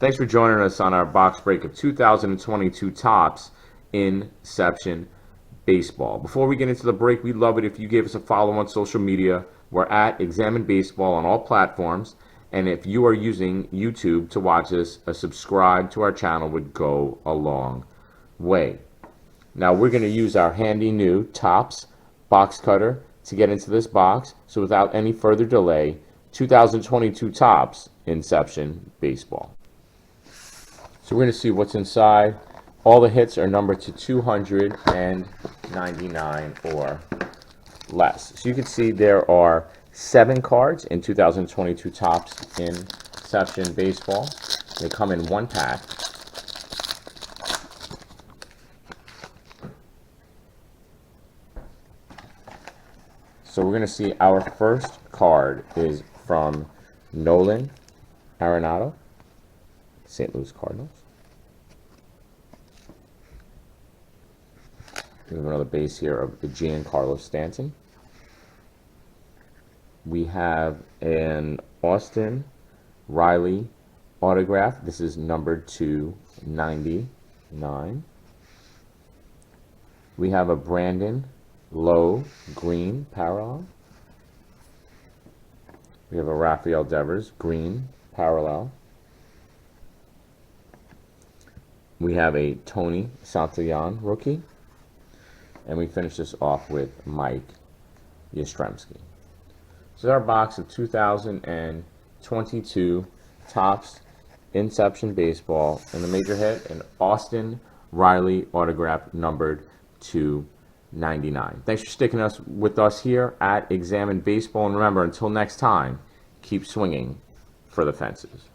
Thanks for joining us on our box break of 2022 Topps Inception Baseball. Before we get into the break, we'd love it if you gave us a follow on social media. We're at Examine Baseball on all platforms. And if you are using YouTube to watch us, a subscribe to our channel would go a long way. Now we're going to use our handy new Topps box cutter to get into this box. So without any further delay, 2022 Topps Inception Baseball. So we're going to see what's inside. All the hits are numbered to 299 or less. So you can see there are 7 cards in 2022 Topps Inception Baseball. They come in one pack. So we're going to see our first card is from Nolan Arenado, St. Louis Cardinals. We have another base here of the Giancarlo Stanton. We have an Austin Riley autograph. This is numbered to 99. We have a Brandon Lowe green parallel. We have a Rafael Devers green parallel. We have a Tony Santillan rookie. And we finish this off with Mike Yastrzemski. So our box of 2022 Topps Inception Baseball, and the major hit, an Austin Riley autograph numbered to 99. Thanks for sticking with us here at Examine Baseball. And remember, until next time, keep swinging for the fences.